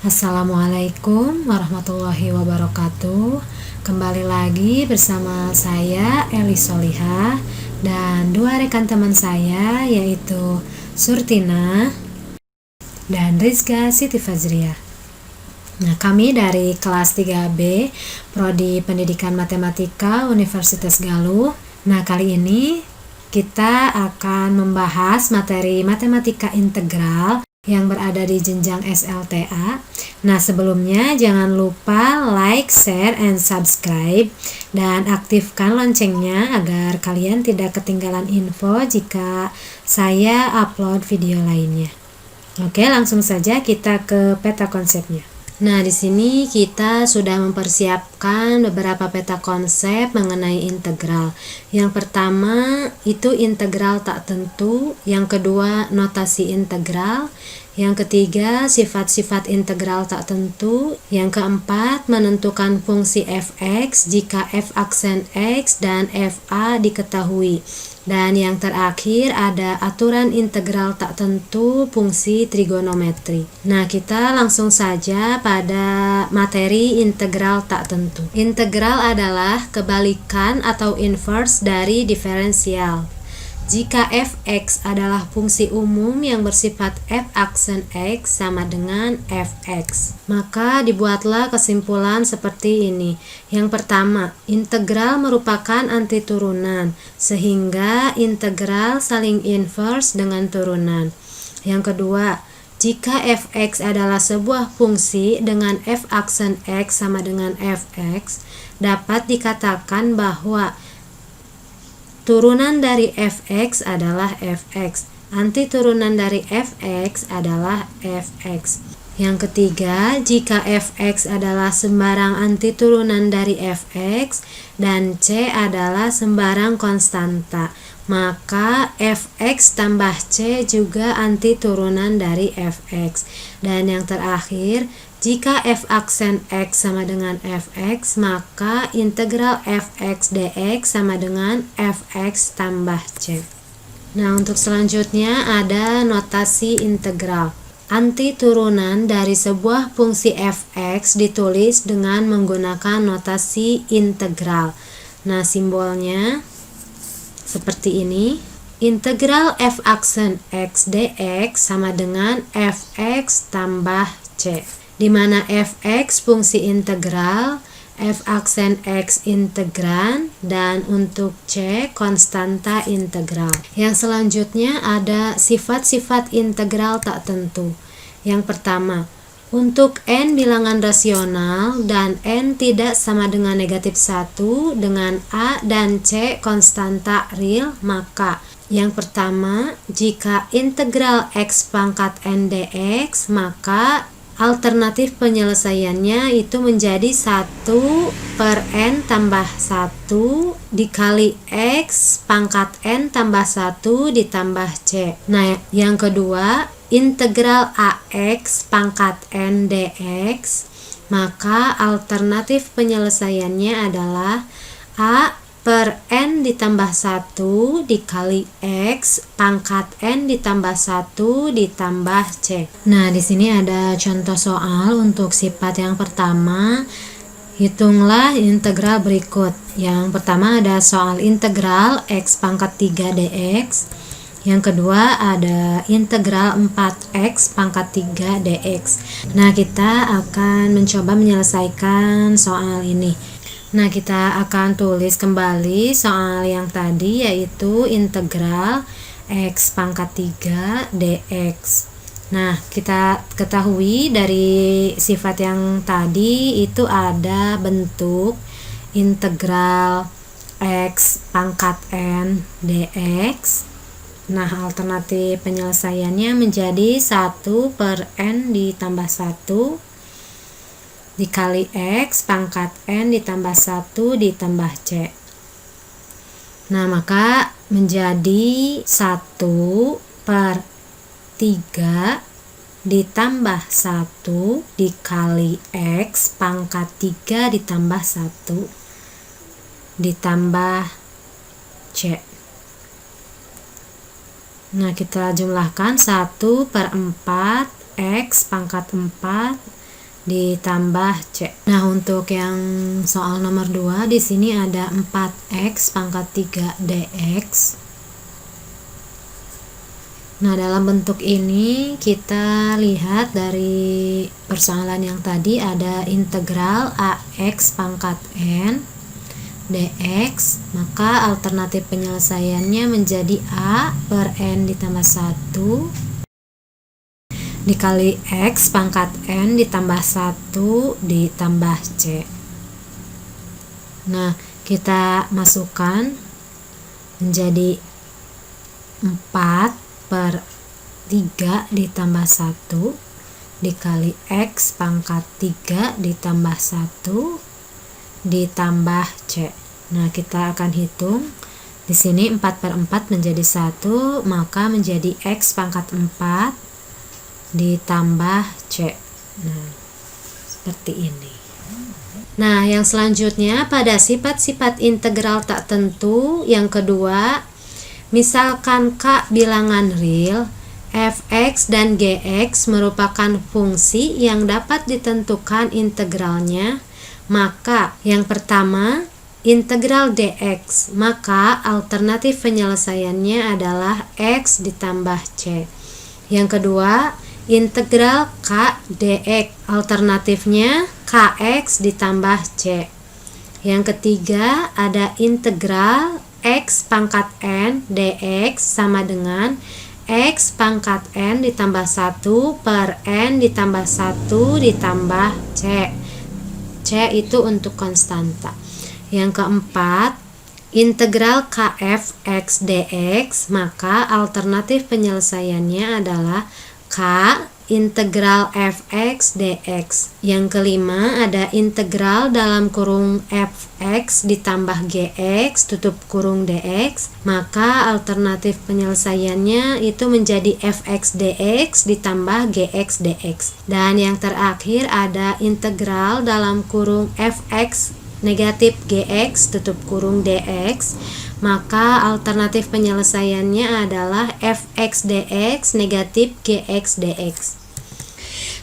Assalamualaikum warahmatullahi wabarakatuh. Kembali lagi bersama saya Eli Solihah dan dua rekan teman saya, yaitu Surtina dan Rizka Siti Fajriah. Nah, kami dari kelas 3B Prodi Pendidikan Matematika Universitas Galuh. Nah, kali ini kita akan membahas materi matematika integral yang berada di jenjang SLTA. Nah, sebelumnya jangan lupa like, share, and subscribe dan aktifkan loncengnya agar kalian tidak ketinggalan info jika saya upload video lainnya. Oke, langsung saja kita ke peta konsepnya. Nah, di sini kita sudah mempersiapkan beberapa peta konsep mengenai integral. Yang pertama itu integral tak tentu, yang kedua notasi integral, yang ketiga sifat-sifat integral tak tentu, yang keempat menentukan fungsi fx jika f aksen x dan fa diketahui. Dan yang terakhir ada aturan integral tak tentu fungsi trigonometri. Nah, kita langsung saja pada materi integral tak tentu. Integral adalah kebalikan atau inverse dari diferensial. Jika fx adalah fungsi umum yang bersifat f aksen x sama dengan fx, maka dibuatlah kesimpulan seperti ini. Yang pertama, integral merupakan antiturunan, sehingga integral saling inverse dengan turunan. Yang kedua, jika fx adalah sebuah fungsi dengan f aksen x sama dengan fx, dapat dikatakan bahwa turunan dari fx adalah fx, antiturunan dari fx adalah fx. Yang ketiga, jika fx adalah sembarang antiturunan dari fx dan c adalah sembarang konstanta, maka fx tambah c juga antiturunan dari fx. Dan yang terakhir, jika f aksen x sama dengan fx, maka integral fx dx sama dengan fx tambah c. Nah, untuk selanjutnya ada notasi integral. Antiturunan dari sebuah fungsi fx ditulis dengan menggunakan notasi integral. Nah, simbolnya seperti ini. Integral f aksen x dx sama dengan fx tambah c, di mana fx fungsi integral, f aksen x integran, dan untuk c konstanta integral. Yang selanjutnya ada sifat-sifat integral tak tentu. Yang pertama, untuk n bilangan rasional dan n tidak sama dengan negatif 1 dengan a dan c konstanta real, maka yang pertama, jika integral x pangkat n dx, maka alternatif penyelesaiannya itu menjadi 1 per n tambah 1 dikali x pangkat n tambah 1 ditambah c. Nah, yang kedua, integral ax pangkat n dx, maka alternatif penyelesaiannya adalah a per n ditambah 1 dikali x pangkat n ditambah 1 ditambah c. Nah, di sini ada contoh soal untuk sifat yang pertama. Hitunglah integral berikut. Yang pertama ada soal integral x pangkat 3 dx. Yang kedua ada integral 4x pangkat 3 dx. Nah, kita akan mencoba menyelesaikan soal ini. Nah, kita akan tulis kembali soal yang tadi, yaitu integral x pangkat 3 dx. Nah, kita ketahui dari sifat yang tadi itu ada bentuk integral x pangkat n dx. Nah, alternatif penyelesaiannya menjadi 1 per n ditambah 1 dikali x pangkat n ditambah 1 ditambah c. Nah, maka menjadi 1 per 3 ditambah 1 dikali x pangkat 3 ditambah 1 ditambah c. Nah, kita jumlahkan 1 per 4 x pangkat 4 ditambah C. Nah, untuk yang soal nomor 2 di sini ada 4x pangkat 3 dx. Nah, dalam bentuk ini kita lihat dari persoalan yang tadi ada integral ax pangkat n dx, maka alternatif penyelesaiannya menjadi a per n ditambah 1 dikali x pangkat n ditambah 1 ditambah c. Nah, kita masukkan menjadi 4 per 3 ditambah 1 dikali x pangkat 3 ditambah 1 ditambah c. Nah, kita akan hitung di sini 4 per 4 menjadi 1, maka menjadi x pangkat 4 ditambah c. Nah, seperti ini. Nah, yang selanjutnya pada sifat-sifat integral tak tentu yang kedua, misalkan K bilangan real, fx dan gx merupakan fungsi yang dapat ditentukan integralnya, maka yang pertama integral dx, maka alternatif penyelesaiannya adalah x ditambah c. Yang kedua integral K dx, alternatifnya kx ditambah c. Yang ketiga ada integral x pangkat n dx sama dengan x pangkat n ditambah 1 per n ditambah 1 ditambah c. C itu untuk konstanta. Yang keempat, integral kf x dx, maka alternatif penyelesaiannya adalah k integral fx dx. Yang kelima ada integral dalam kurung fx ditambah gx tutup kurung dx, maka alternatif penyelesaiannya itu menjadi fx dx ditambah gx dx. Dan yang terakhir ada integral dalam kurung fx negatif gx tutup kurung dx, maka alternatif penyelesaiannya adalah fx dx negatif gx dx.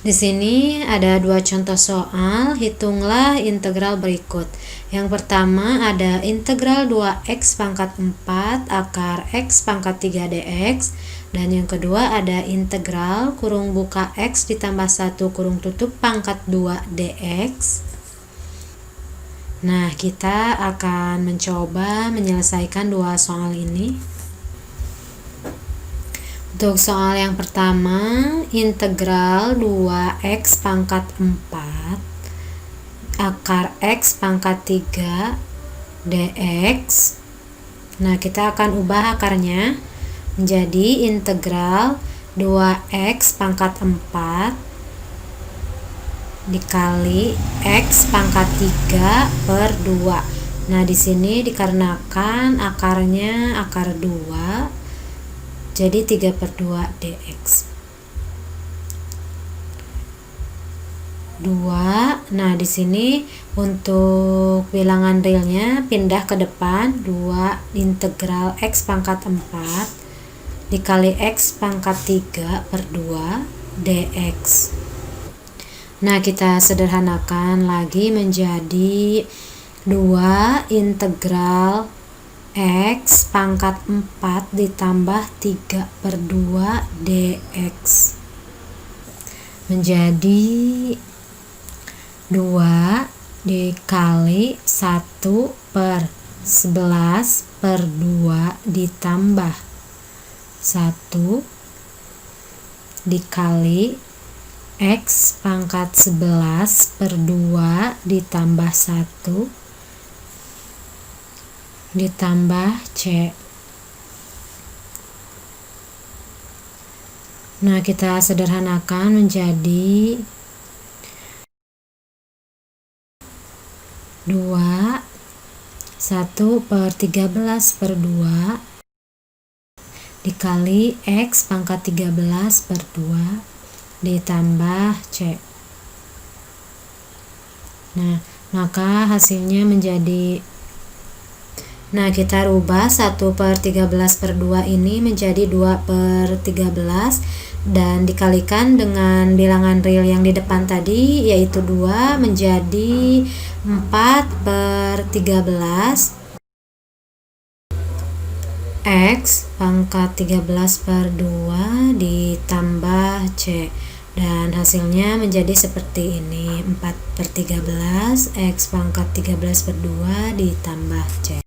Di sini ada dua contoh soal, hitunglah integral berikut. Yang pertama ada integral 2x pangkat 4 akar x pangkat 3 dx, dan yang kedua ada integral kurung buka x ditambah 1 kurung tutup pangkat 2 dx. Nah, kita akan mencoba menyelesaikan dua soal ini. Untuk soal yang pertama, integral 2x pangkat 4 akar x pangkat 3 dx. Nah, kita akan ubah akarnya menjadi integral 2x pangkat 4 dikali x pangkat 3 per 2. Nah, di sini dikarenakan akarnya akar 2, jadi 3 per 2 dx. 2. Nah, di sini untuk bilangan realnya pindah ke depan, 2 integral x pangkat 4 dikali x pangkat 3 per 2 dx. Nah, kita sederhanakan lagi menjadi 2 integral x pangkat 4 ditambah 3 per 2 dx menjadi 2 dikali 1 per 11 per 2 ditambah 1 dikali x pangkat 11 per 2 ditambah 1 ditambah c. Nah, kita sederhanakan menjadi 2 1 per 13 per 2 dikali x pangkat 13 per 2 ditambah c. Nah, maka hasilnya menjadi Nah, kita rubah 1/13/2 ini menjadi 2/13 dan dikalikan dengan bilangan real yang di depan tadi, yaitu 2, menjadi 4/13 X pangkat 13/2 ditambah C, dan hasilnya menjadi seperti ini, 4/13 X pangkat 13/2 ditambah C.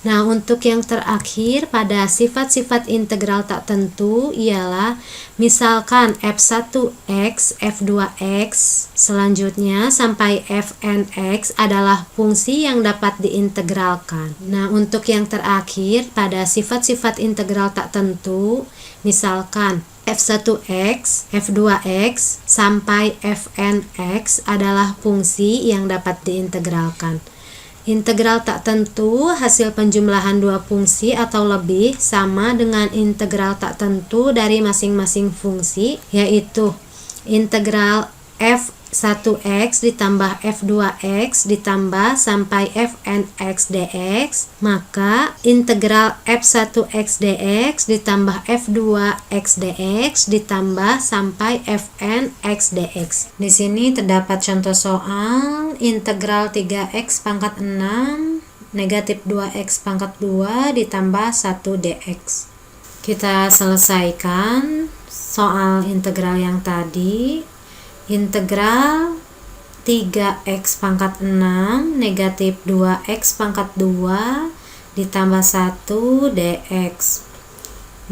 Nah, untuk yang terakhir pada sifat-sifat integral tak tentu ialah misalkan f1x, f2x, selanjutnya sampai fnx adalah fungsi yang dapat diintegralkan. Nah, untuk yang terakhir pada sifat-sifat integral tak tentu, misalkan f1x, f2x, sampai fnx adalah fungsi yang dapat diintegralkan. Integral tak tentu hasil penjumlahan dua fungsi atau lebih sama dengan integral tak tentu dari masing-masing fungsi, yaitu integral f1x ditambah f2x ditambah sampai fnx dx, maka integral f1x dx ditambah f2x dx ditambah sampai fnx dx. Di sini terdapat contoh soal integral 3x pangkat 6 negatif 2x pangkat 2 ditambah 1 dx. Kita selesaikan soal integral yang tadi. Integral 3x pangkat 6 negatif 2x pangkat 2 ditambah 1 dx.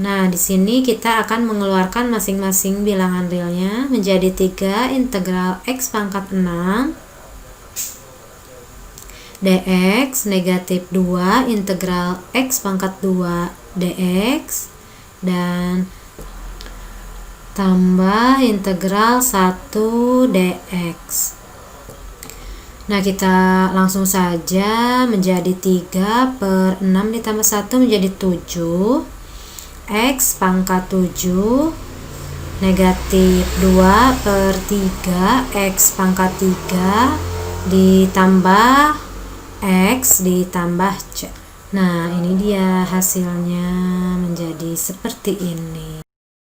Nah, di sini kita akan mengeluarkan masing-masing bilangan realnya menjadi 3 integral x pangkat 6 dx negatif 2 integral x pangkat 2 dx dan tambah integral 1 dx. Nah, kita langsung saja menjadi 3/6 ditambah 1 menjadi 7 x pangkat 7 negatif 2/3 x pangkat 3 ditambah x ditambah c. Nah, ini dia hasilnya menjadi seperti ini.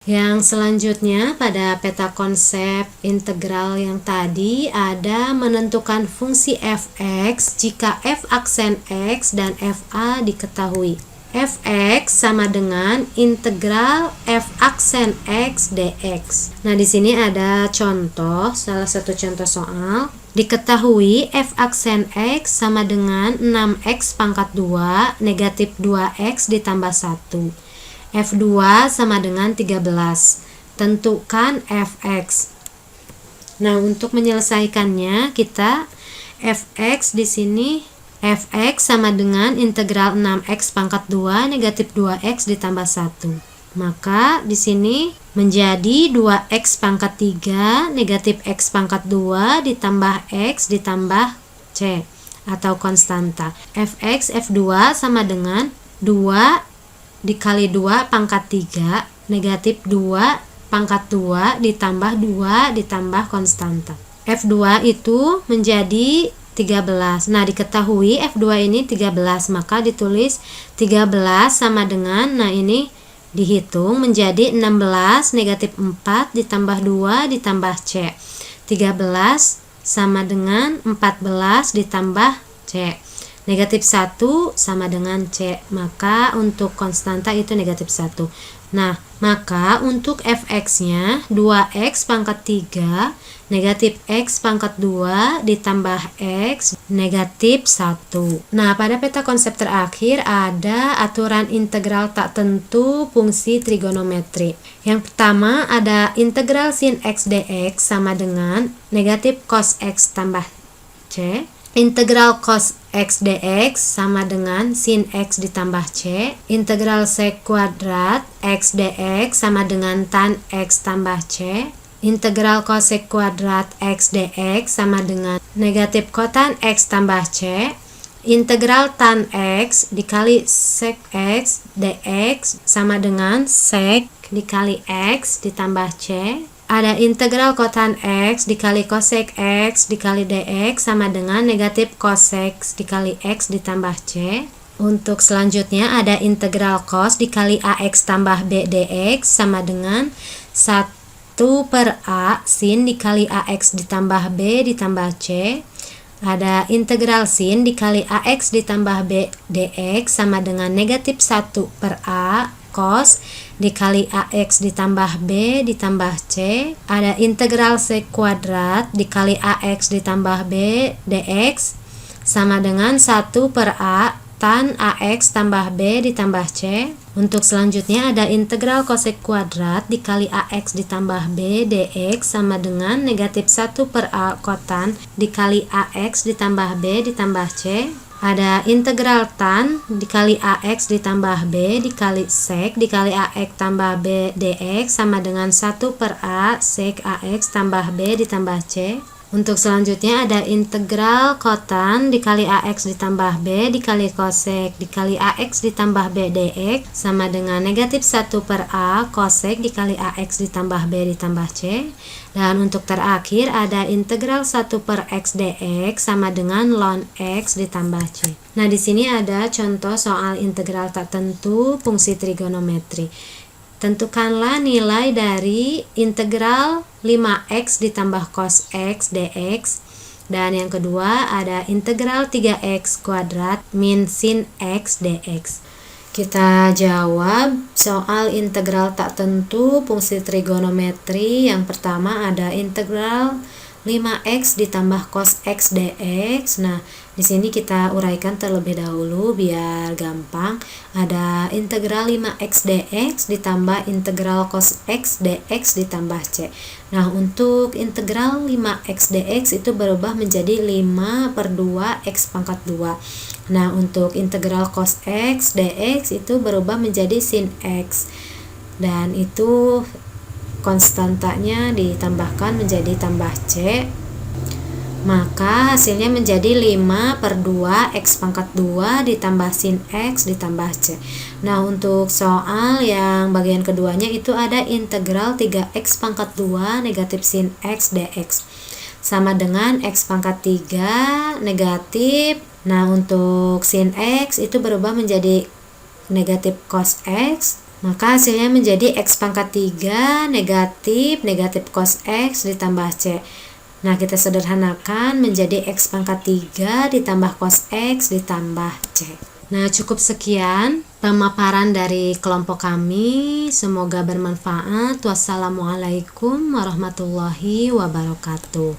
Yang selanjutnya pada peta konsep integral yang tadi ada menentukan fungsi fx jika f aksen x dan fa diketahui. Fx sama dengan integral f aksen x dx. Nah, di sini ada contoh, salah satu contoh soal. Diketahui f aksen x sama dengan 6x pangkat 2 negatif 2x ditambah 1. F2 sama dengan 13. Tentukan fx. Nah, untuk menyelesaikannya kita fx di sini fx sama dengan integral 6x pangkat 2 negatif 2x ditambah 1. Maka di sini menjadi 2x pangkat 3 negatif x pangkat 2 ditambah x ditambah c atau konstanta. Fx F2 sama dengan 2 dikali 2 pangkat 3 negatif 2 pangkat 2 ditambah 2 ditambah konstanta. F2 itu menjadi 13. Nah, diketahui F2 ini 13, maka ditulis 13 sama dengan, nah ini dihitung menjadi 16 negatif 4 ditambah 2 ditambah C. 13 sama dengan 14 ditambah C. Negatif 1 sama dengan C, maka untuk konstanta itu negatif 1. Nah, maka untuk fx-nya 2x pangkat 3 negatif x pangkat 2 ditambah x negatif 1. Nah, pada peta konsep terakhir ada aturan integral tak tentu fungsi trigonometri. Yang pertama ada integral sin x dx sama dengan negatif cos x tambah c. Integral cos x dx sama dengan sin x ditambah c. Integral sec kuadrat x dx sama dengan tan x tambah c. Integral cosec kuadrat x dx sama dengan negatif kotan x tambah c. Integral tan x dikali sec x dx sama dengan sec dikali x ditambah c ada integral kotan X dikali cosec X dikali dx sama dengan negatif cosec dikali X ditambah C. Untuk selanjutnya ada integral cos dikali AX tambah B dx sama dengan 1 per A sin dikali AX ditambah B ditambah C. Ada integral sin dikali AX ditambah B dx sama dengan negatif 1 per A cos dikali AX ditambah B ditambah C. Ada integral sec kuadrat dikali AX ditambah B dx sama dengan 1 per A tan AX tambah B ditambah C. Untuk selanjutnya ada integral cosec kuadrat dikali AX ditambah B dx sama dengan negatif 1 per A kotan dikali AX ditambah B ditambah C. Ada integral tan dikali AX ditambah B dikali sec dikali AX tambah B dx sama dengan 1 per A sec AX tambah B ditambah C. Untuk selanjutnya ada integral kotan dikali AX ditambah B dikali cosec dikali AX ditambah B dx sama dengan negatif 1 per A cosec dikali AX ditambah B ditambah C. Dan untuk terakhir ada integral 1 per X dx sama dengan ln X ditambah C. Nah, di sini ada contoh soal integral tak tentu fungsi trigonometri. Tentukanlah nilai dari integral 5x ditambah cos X dx. Dan yang kedua ada integral 3x kuadrat min sin X dx. Kita jawab soal integral tak tentu fungsi trigonometri. Yang pertama ada integral 5x ditambah cos X dx. Nah, di sini kita uraikan terlebih dahulu biar gampang. Ada integral 5x dx ditambah integral cos X dx ditambah C. Nah, untuk integral 5x dx itu berubah menjadi 5 per 2 x pangkat 2. Nah, untuk integral cos X dx itu berubah menjadi sin X. Dan itu konstantanya ditambahkan menjadi tambah C. Maka hasilnya menjadi 5 per 2 x pangkat 2 ditambah sin X ditambah C. Nah, untuk soal yang bagian keduanya itu ada integral 3x pangkat 2 negatif sin X dx sama dengan x pangkat 3 negatif. Nah, untuk sin X itu berubah menjadi negatif cos X. Maka hasilnya menjadi x pangkat 3 negatif cos X ditambah C. Nah, kita sederhanakan menjadi x pangkat 3 ditambah cos X ditambah C. Nah, cukup sekian pemaparan dari kelompok kami. Semoga bermanfaat. Wassalamualaikum warahmatullahi wabarakatuh.